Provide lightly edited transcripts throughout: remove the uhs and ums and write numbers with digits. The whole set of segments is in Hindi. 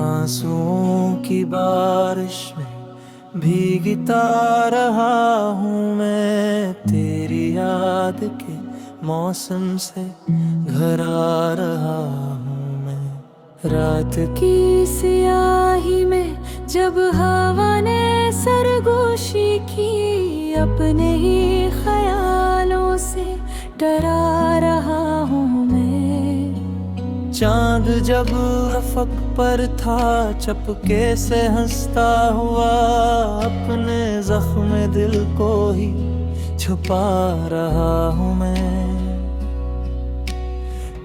आंसुओं की बारिश में भीगता रहा हूँ मैं, तेरी याद के मौसम से घर आ रहा हूँ मैं। रात की स्याही में जब हवा ने सरगोशी की, अपने ही ख्यालों से डरा रहा हूँ मैं। चांद जब अफक पर था, चपके से हंसता हुआ, अपने जख्म दिल को ही छुपा रहा हूँ मैं।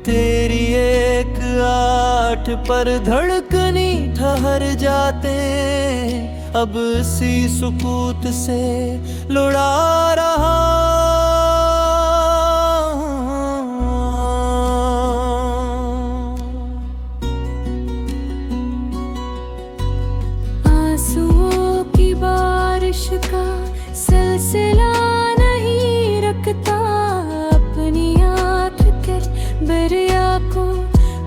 तेरी एक आठ पर धड़कनी ठहर जाते, अब इसी सुकूत से लुढ़ा रहा। आंसुओं की बारिश का सिलसिला नहीं रखता, अपनी आँख के दरिया को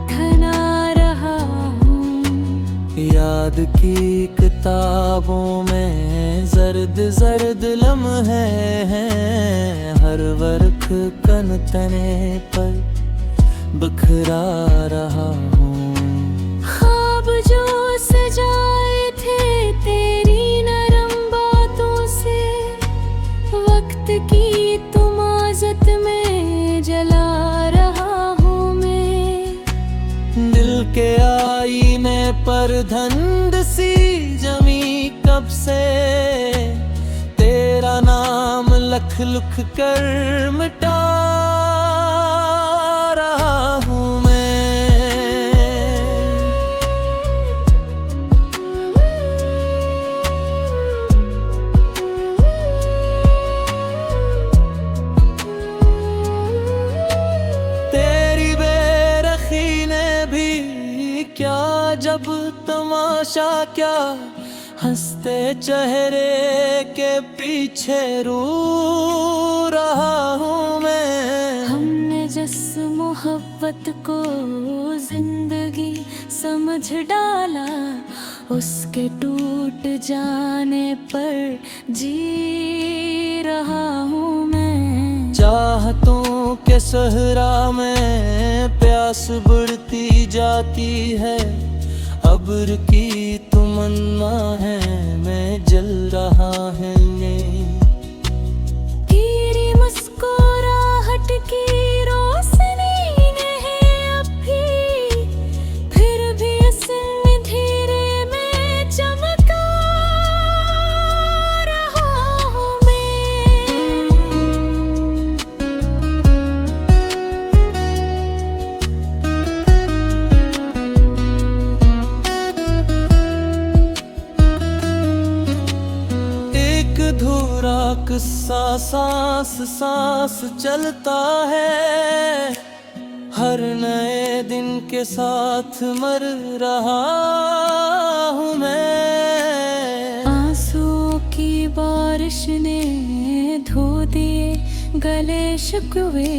थना रहा हूँ। याद की किताबों में जर्द जर्द लम्हे हैं, हर वर्ख कन तने पर बिखरा रहा हूँ। ख्वाब जो सजाए थे तेरी नरम बातों से, वक्त की तुमाज़त में जला रहा हूँ मैं। दिल के आईने पर धुंध सी जमी कब से, तेरा नाम लख लुख कर मिटा रहा हूँ मैं। तेरी बेरखी ने भी क्या जब तमाशा, क्या हंसते चेहरे के पीछे रो रहा हूँ मैं। हमने जिस मोहब्बत को जिंदगी समझ डाला, उसके टूट जाने पर जी रहा हूँ मैं। चाहतों के सहरा में प्यास बढ़ती जाती है, अब्र की तमन्ना है मैं जल रहा है ये। तेरी मुस्कुराहट की रोशनी नहीं अब भी, फिर भी असर धीरे में चमका रहा हूँ मैं। अधूरा किस्सा सांस सांस चलता है, हर नए दिन के साथ मर रहा हूँ मैं। आंसुओं की बारिश ने धो दिए गले शिकवे,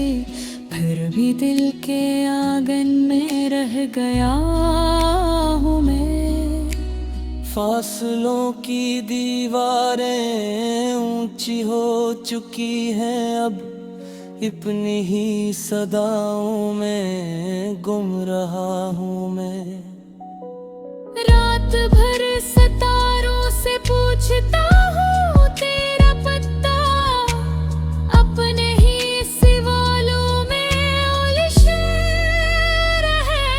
फिर भी दिल के आंगन में रह गया हूँ मैं। फासलों की दीवारें ऊंची हो चुकी हैं, अब अपनी ही सदाओं में गुम रहा हूँ मैं। रात भर सितारों से पूछता हूँ तेरा पता, अपने ही सवालों में उलझे रहे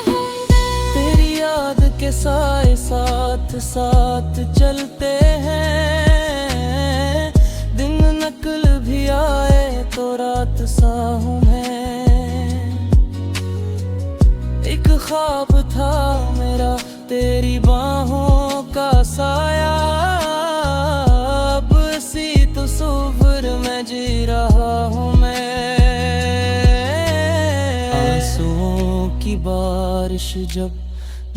हूँ मैं। तेरी याद के साए साथ साथ चलते हैं, दिन नकल भी आए तो रात सा हूँ मैं। एक ख्वाब था मेरा तेरी बाहों का साया, अब इसी तस्वीर में जी रहा हूँ मैं। आंसुओं की बारिश जब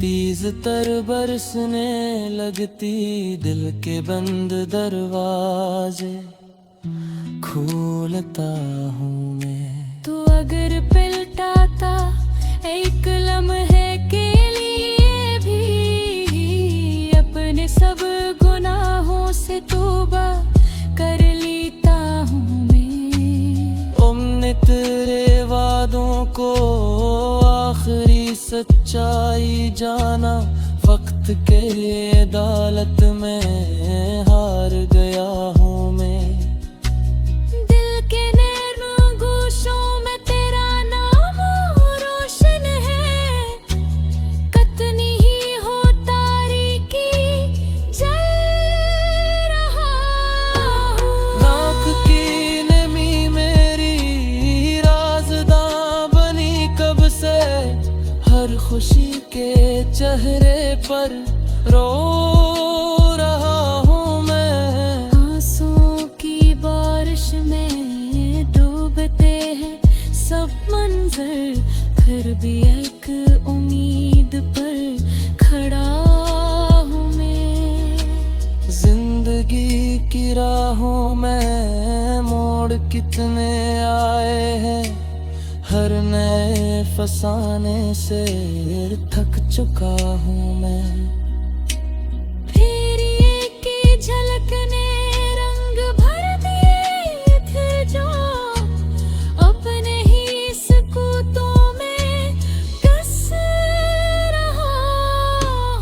तेज तर बरसने लगती, दिल के बंद दरवाजे खोलता हूँ मैं। तू अगर पलटाता एक लम्हे के लिए सच्चाई जाना, वक्त के अदालत में हार गया हूँ मैं। दिल के नैन गोशों में तेरा नाम रोशन है, कतनी ही हो तारीकी जल रहा हूँ। नाक की नमी मेरी राज़दां बनी कब से, हर खुशी के चेहरे पर रो रहा हूँ मैं। आंसुओं की बारिश में डूबते हैं सब मंजर, फिर भी एक उम्मीद पर खड़ा हूँ मैं। जिंदगी की राहों में मोड़ कितने आए हैं, हर नए फसाने से थक चुका हूँ मैं। फिर ये की झलक ने रंग भर दिए थे जो, अपने ही सकूतों में कस रहा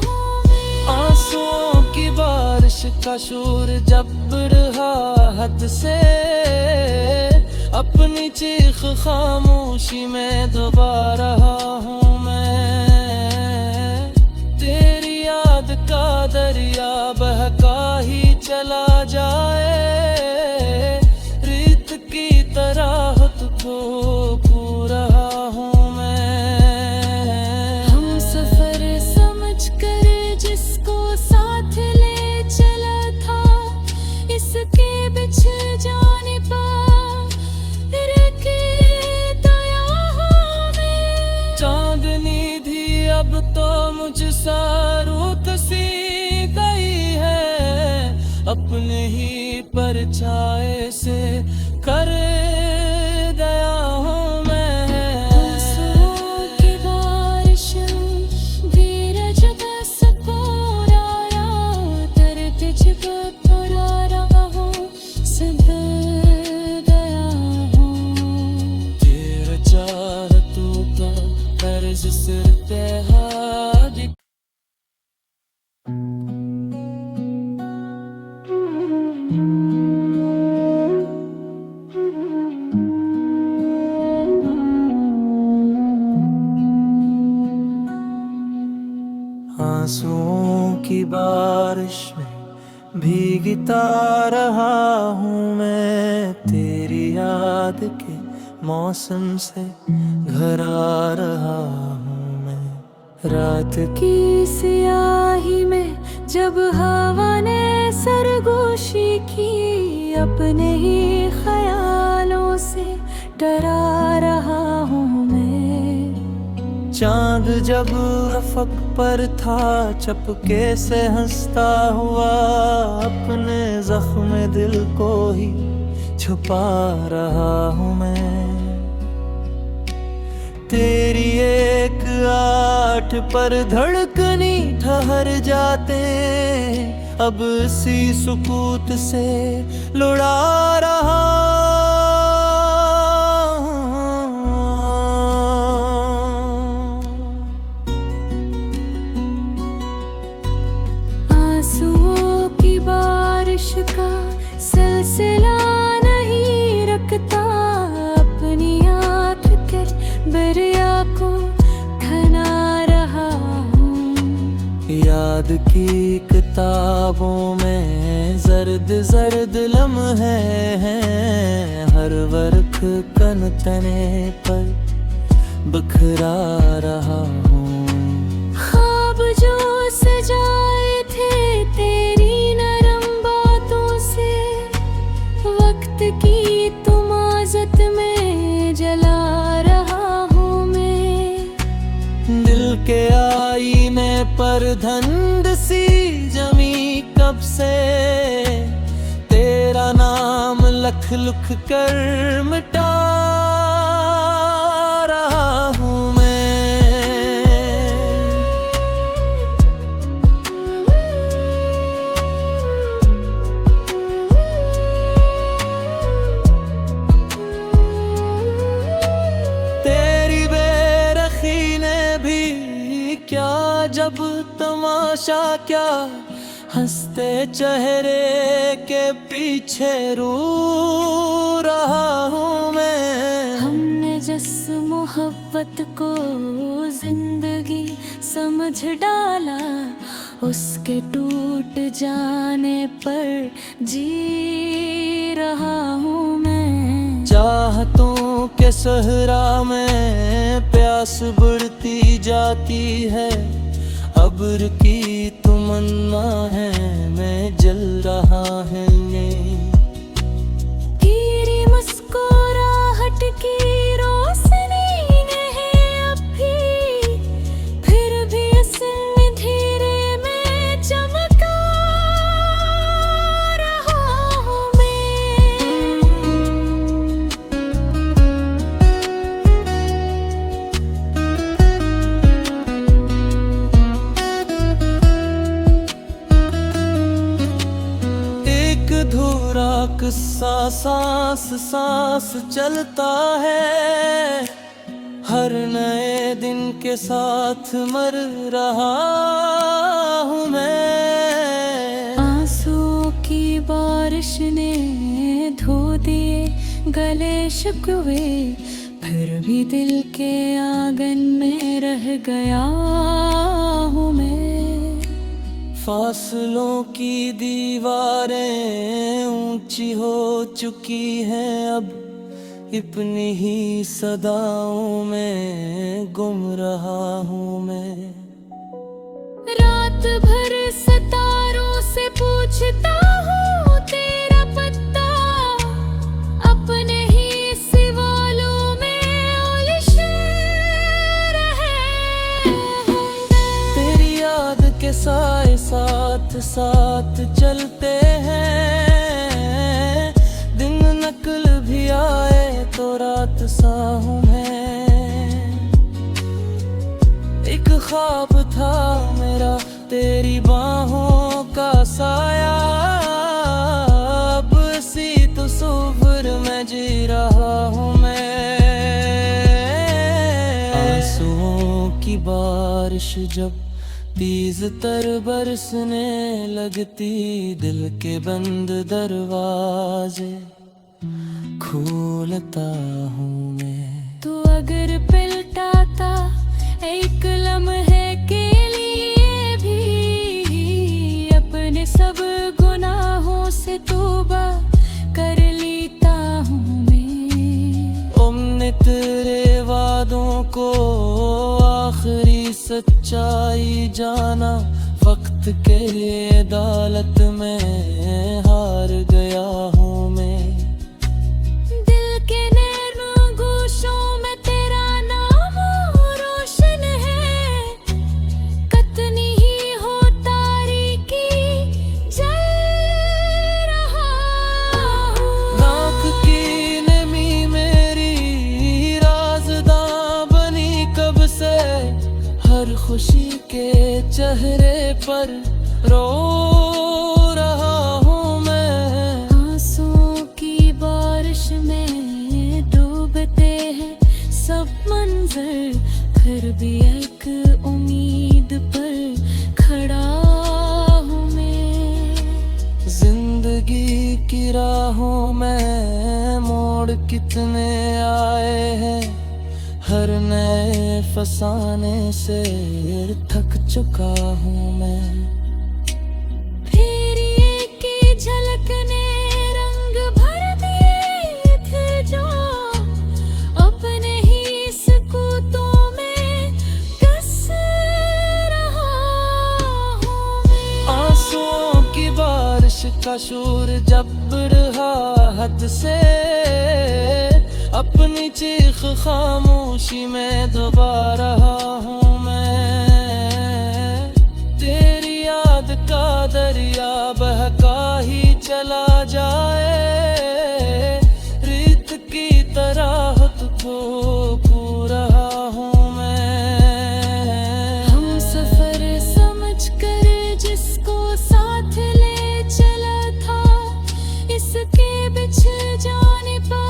हूँ मैं। आंसुओं की बारिश का शोर जब रहा हद से, अपनी चीख खामोशी में दबा रहा हूँ मैं। तेरी याद का दरिया बहका ही चला जाए, रीत की तरह तुझको पू रहा हूँ मैं। हम सफर समझ कर जिसको साथ ले चला था, इसके बिछड़ जाने पर चांदनी थी अब तो मुझसा रूठ सी गई है, अपने ही परछाए से कर गया हूँ मैं। आंसुओं की बारिश धीरज बस पुराया, तेरे पीछे पुरा रहा हूँ, सब गया हूँ। तेरा चाहतों का कर्ज सिर पे हाथ। आंसुओं की बारिश में भीगता रहा हूँ मैं, तेरी याद के मौसम से घर आ रहा हूँ मैं। रात की सियाही में जब हवा ने सरगोशी की, अपने ही ख्यालों से डरा रहा हूँ मैं। चांद जब अफक पर था चपके से हंसता हुआ, अपने जख्म दिल को ही छुपा रहा हूँ मैं। तेरी एक आठ पर धड़कनी ठहर जाते, अब इसी सुकूत से लुढ़ा रहा हूँ। आंसुओं की बारिश का सिलसिला नहीं रखता, अपनी आँख के दरिया को थना रहा हूँ। याद की किताबों में जर्द जर्द लम्हे हैं, हर वर्क कन तने पर बिखरा रहा हूँ। ख्वाब जो सजाए थे तेरी नरम बातों से, वक्त की तुमाज़त में जला रहा हूँ मैं। दिल के आईने पर धंध सी जमी कब से, तेरा नाम लख लुख कर मिटा रहा हूँ मैं। तेरी बेरखी ने भी जब तमाशा क्या, हंसते चेहरे के पीछे रो रहा हूँ मैं। हमने जिस मोहब्बत को जिंदगी समझ डाला, उसके टूट जाने पर जी रहा हूँ मैं। चाहतों के सहरा में प्यास बढ़ती जाती है, अब्र की तमन्ना है मैं जल रहा है ये। तेरी मुस्कुराहट की रोशनी नहीं अब भी, फिर भी असली धीरे में चमका रहा हूँ मैं। अधूरा किस्सा सांस सांस चलता है, हर नए दिन के साथ मर रहा हूँ मैं। आंसुओं की बारिश ने धो दिए गले शिकवे, फिर भी दिल के आंगन में रह गया हूँ मैं। फासलों की दीवारें ऊंची हो चुकी हैं अब, अपनी ही सदाओं में गुम रहा हूँ मैं। रात भर सितारों से पूछता हूँ तेरा पता, अपने ही सवालों में उलझे रहे हूँ मैं। तेरी याद के साए साथ साथ चलते हैं, दिन नकल भी आए तो रात सा हूँ मैं। एक ख्वाब था मेरा तेरी बाहों का साया, अब इसी तस्वीर में जी रहा हूँ मैं। आंसुओं की बारिश जब तेज तर बरसने लगती, दिल के बंद दरवाजे खोलता हूँ मैं। तू अगर पलटाता एक लम्हे के लिए भी, अपने सब गुनाहों से तौबा कर लेता हूँ मैं। हमने तेरे वादों को आखिरी सच्चाई जाना, वक्त के अदालत में हार गया हूँ मैं। दिल के नैन गोशों में तेरा नाम रोशन है, कतनी ही हो तारीकी जल रहा हूँ। नाक की नमी मेरी राज़दां बनी कब से, हर खुशी के चेहरे पर रो रहा हूँ मैं। आंसुओं की बारिश में डूबते हैं सब मंजर, फिर भी एक उम्मीद पर खड़ा हूँ मैं। जिंदगी की राहों में मोड़ कितने आए हैं, हर नए फसाने से थक चुका हूँ मैं। फिर एक ही झलक ने रंग भर दिए थे जो, अपने ही सकूतों में कस रहा हूँ मैं। आंसुओं की बारिश का शोर जब रहा हद से, अपनी चीख खामोशी में दबा रहा हूँ मैं। तेरी याद का दरिया बहका ही चला जाए, रीत की तरह तुझको रहा हूँ मैं। हम सफर समझ कर जिसको साथ ले चला था, इसके बिछड़ जाने पर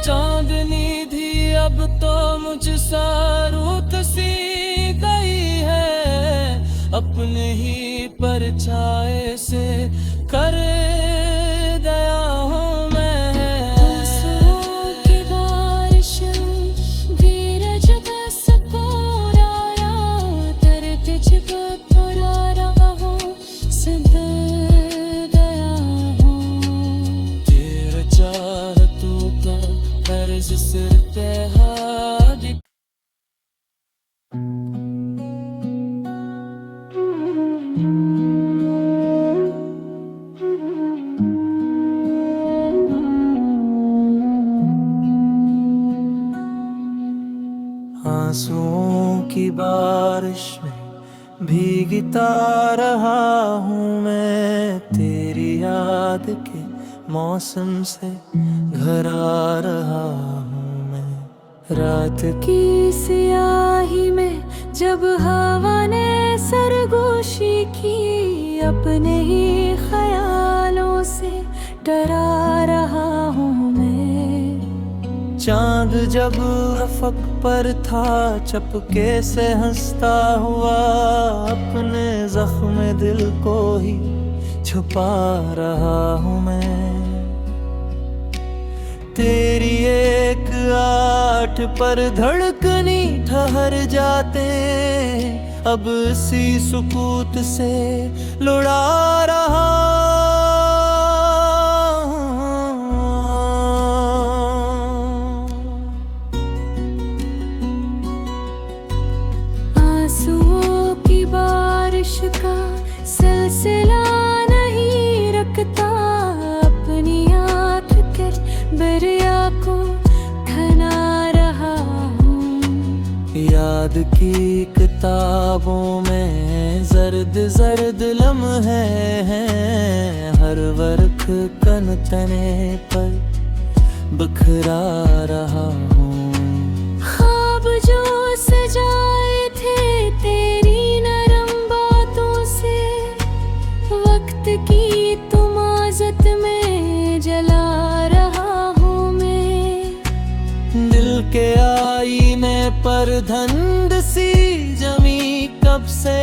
चांदनी थी अब तो मुझसा रूठ सी गई है, अपने ही परछाए से कर गया हूँ मैं। आंसुओं की बारिश धीरज बस पुराया, तेरे पीछे पुरा रहा हूँ, संभल गया हूँ। तेरा चाहतों का कर्ज सिर पे हाथ। आंसुओं की बारिश में भीगता रहा हूँ मैं, तेरी याद के मौसम से घर आ रहा हूँ मैं। रात की सियाही में जब हवा ने सरगोशी की, अपने ही ख्यालों से डरा रहा हूँ मैं। चांद जब अफक पर था, चपके से हंसता हुआ, अपने जख्म दिल को ही छुपा रहा हूँ मैं। तेरी एक आठ पर धड़कनी ठहर जाते, अब इसी सुकूत से लुढ़ा रहा। आंसुओं की बारिश का सिलसिला नहीं रखता, अपनी आँख के दरिया को ठना रहा हूँ। याद की किताबों में जर्द जर्द लम्हे हैं, हर वर्ख कन तने पर बिखरा रहा हूँ। ख्वाब जो सजाए थे तेरी नरम बातों से, वक्त की तुमाज़त में जला रहा हूँ मैं। दिल के आईने पर धंध सी जमी कब से,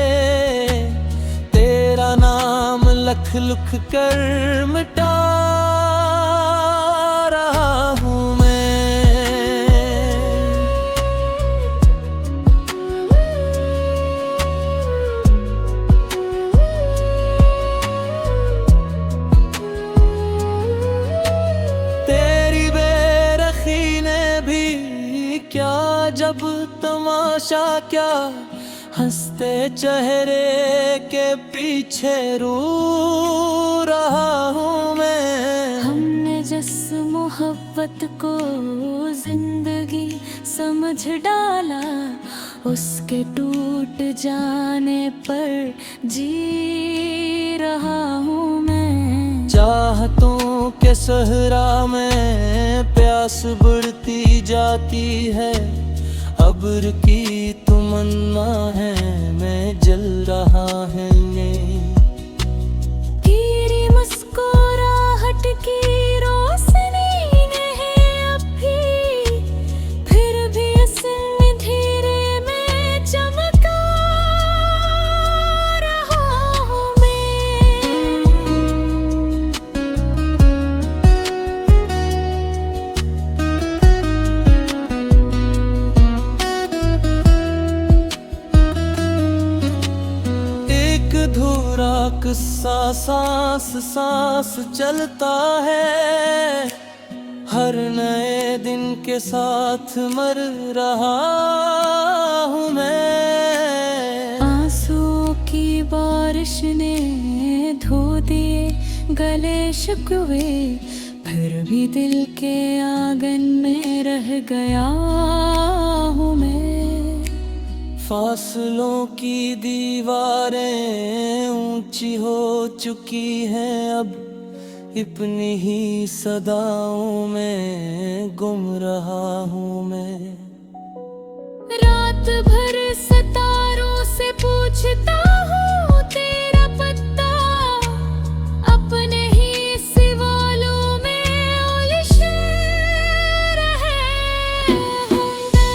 तेरा नाम लख लुख कर मिटा रहा हूँ मैं। तेरी बेरखी ने भी क्या जब तमाशा, क्या हंसते चेहरे के पीछे रो रहा हूँ मैं। हमने जिस मोहब्बत को जिंदगी समझ डाला, उसके टूट जाने पर जी रहा हूँ मैं। चाहतों के सहरा में प्यास बढ़ती जाती है, अब्र की तमन्ना है मैं जल रहा है ये। तेरी मुस्कुराहट की रोशनी नहीं अब भी, फिर भी असली धीरे में चमका रहा हूँ मैं। अधूरा किस्सा सांस सांस चलता है, हर नए दिन के साथ मर रहा हूँ मैं। आंसुओं की बारिश ने धो दिए गले शिकवे, फिर भी दिल के आंगन में रह गया हूँ मैं। फासलों की दीवारें ऊंची हो चुकी हैं, अब अपनी ही सदाओं में गुम रहा हूँ मैं। रात भर सितारों से पूछता हूँ तेरा पता, अपने ही सवालों में उलझे रहे होंगे।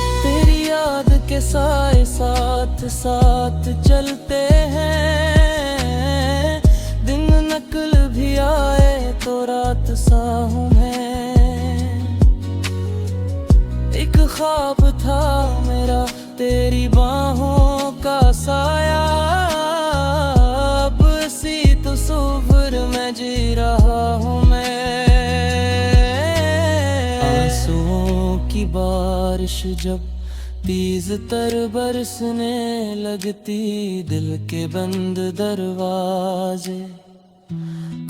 के साए साथ साथ चलते हैं। दिन नकल भी आए तो रात सा हूँ मैं। एक ख्वाब था मेरा तेरी बाहों का साया, अब इसी तस्वीर में जी रहा हूँ मैं। आंसुओं की बारिश जब तेज तर बरसने लगती, दिल के बंद दरवाजे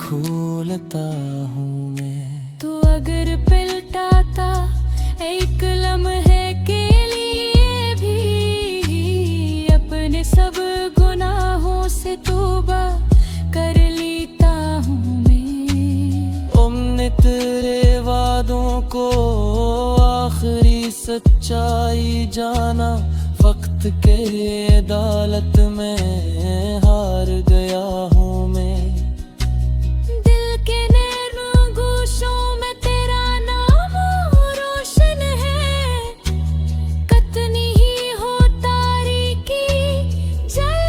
खोलता हूँ मैं। तू अगर पलटाता एक लम्हे के लिए भी, अपने सब गुनाहों से तौबा कर लेता हूँ मैं। हमने तेरे वादों को आखिरी सच्चाई जाना, वक्त के अदालत में हार गया हूँ मैं। दिल के नैन गोशों में तेरा नाम रोशन है, कतनी ही हो तारीकी जल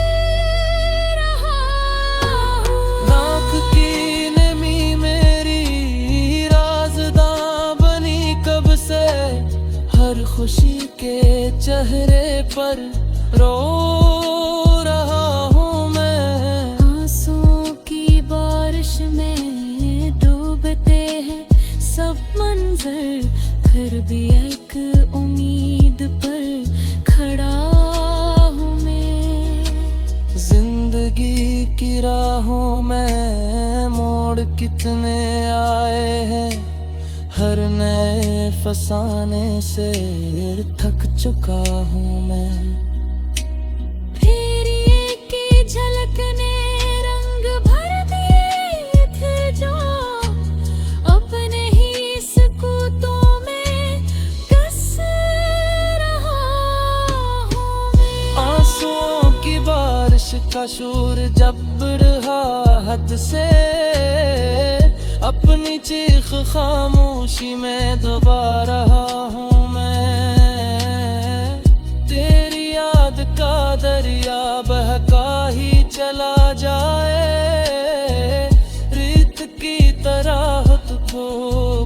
रहा हूँ। नाक की नमी मेरी राज़दां बनी कब से, हर खुशी के चेहरे पर रो रहा हूँ मैं। आंसुओं की बारिश में डूबते हैं सब मंजर, फिर भी एक उम्मीद पर खड़ा हूँ मैं। जिंदगी की राहों में मोड़ कितने आए हैं, हर नए फसाने से थक चुका हूँ मैं। फिर एक ही झलक ने रंग भर दिए थे जो, अपने ही सकूतों में कस रहा हूँ मैं। आंसुओं की बारिश का शोर जब रहा हद से, अपनी चीख खामोशी में दबा रहा हूँ मैं। तेरी याद का दरिया बहका ही चला जाए, रीत की तरह तुझको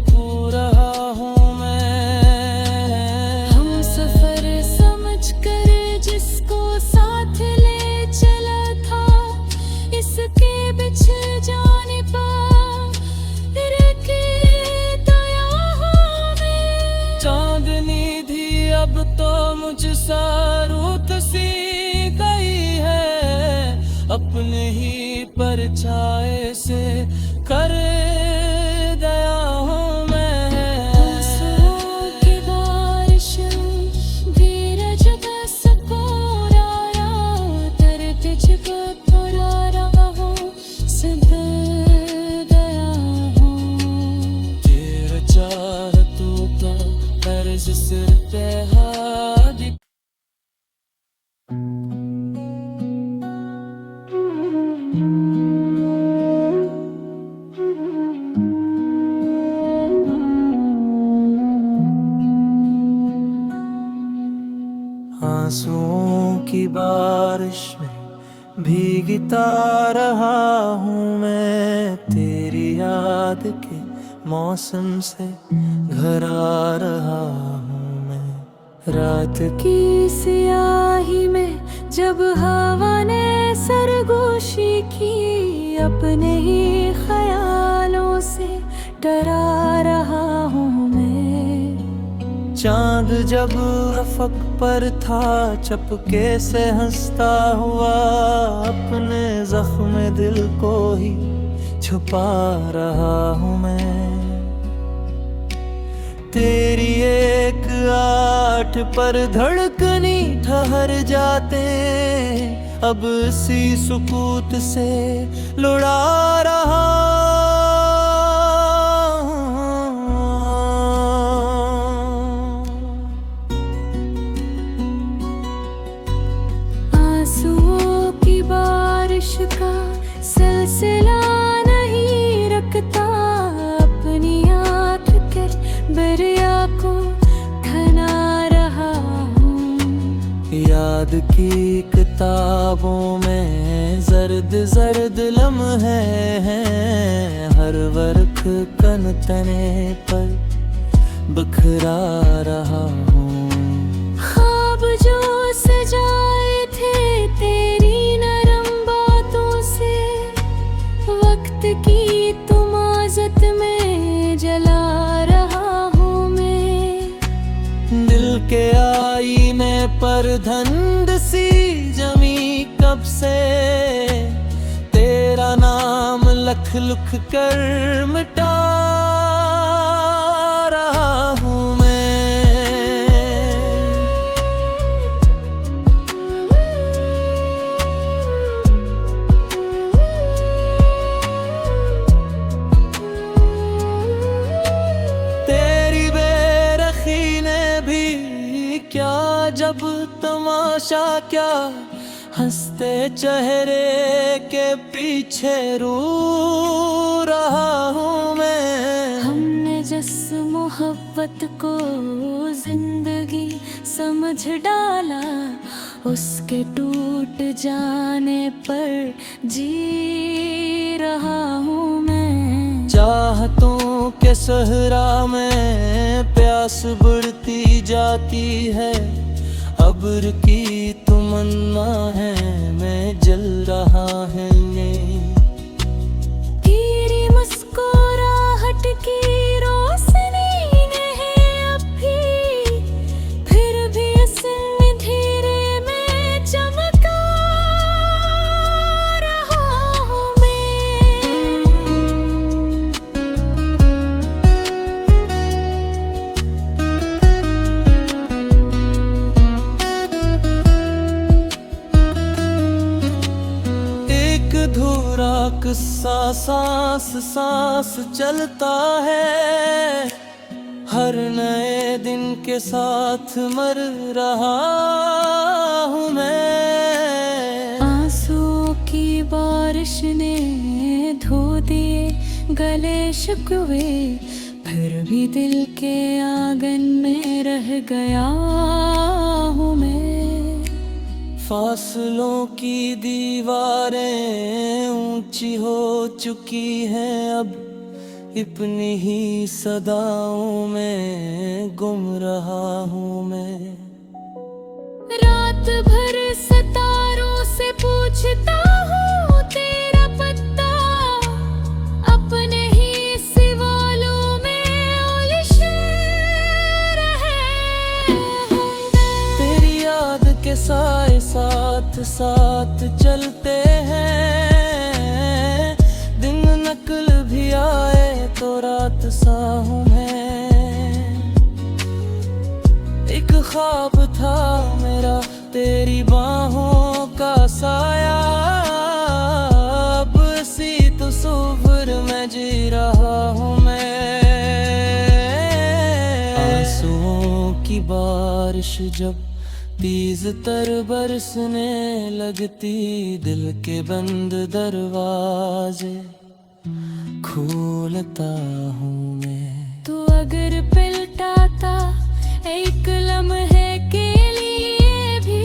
पू रहा हूँ मैं। हम सफर समझ कर जिसको साथ ले चला था, इसके बिछड़ जाने पर चांदनी थी अब तो मुझसे रूठ सी गई है, अपने ही परछाए से कर दया हूँ मैं। आंसुओं की बारिश धीरज बस कोराया, तेरे पीछे पुरा रहा हूँ सिद्ध गया हूँ। तेरा चाहतों का कर्ज सिर पे हाथ। आंसुओं की बारिश में भीगता रहा हूँ मैं, तेरी याद के मौसम से घर आ रहा हूँ मैं। रात की सियाही में जब हवा ने सरगोशी की, अपने ही ख्यालों से डरा रहा हूँ मैं। चांद जब अफक पर था चपके से हंसता हुआ, अपने जख्म दिल को ही छुपा रहा हूँ मैं। तेरी एक आठ पर धड़कनी ठहर जाते, अब इसी सुकूत से लुढ़ा रहा आंसुओं की बारिश का सिलसिला नहीं रखता, अपनी आँख के दरिया को थना रहा हूँ। याद की किताबों में जर्द जर्द लम्हे हैं, हर वर्ख कन तने पर बिखरा रहा हूँ। ख्वाब जो सजाए थे तेरी नरम बातों से, वक्त की तुमाज़त में जला रहा हूँ मैं। दिल के आईने पर धंध सी जमी कब से, तेरा नाम लख लुख कर मिटा रहा हूँ मैं। तेरी बेरखी ने भी क्या जब तमाशा क्या, हंसते चेहरे के पीछे रो रहा हूँ मैं। हमने जिस मोहब्बत को जिंदगी समझ डाला, उसके टूट जाने पर जी रहा हूँ मैं। चाहतों के सहरा में प्यास बढ़ती जाती है, अब्र की तमन्ना है मैं जल रहा है ये। तेरी मुस्कुराहट की रोशनी नहीं अब भी, फिर भी इसमें धीरे में चमका रहा हूँ मैं। अधूरा किस्सा सांस सांस चलता है, हर नए दिन के साथ मर रहा हूँ मैं। आंसुओं की बारिश ने धो दिए गले शिकवे, फिर भी दिल के आंगन में रह गया हूँ मैं। फासलों की दीवारें ऊंची हो चुकी हैं अब, अपनी ही सदाओं में गुम रहा हूँ मैं। रात भर सितारों से पूछता हूँ तेरा पता, अपने ही सवालों में उलझे रहे हूँ मैं। तेरी याद के साए साथ साथ चलते हैं, दिन नकल भी आए तो रात सा हूँ मैं। एक ख्वाब था मेरा तेरी बाहों का साया, अब इसी तस्वीर में जी रहा हूँ मैं। आंसुओं की बारिश जब तेज तर बरसने लगती, दिल के बंद दरवाजे खोलता हूँ मैं। तू अगर पलटाता एक लम्हे के लिए भी,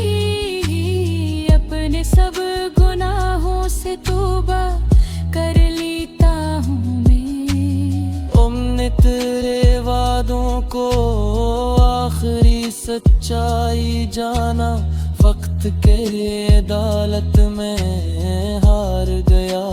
अपने सब गुनाहों से तौबा कर लेता हूँ मैं। हमने तेरे वादों को आखिरी सच्चाई जाना, वक्त के अदालत में हार गया।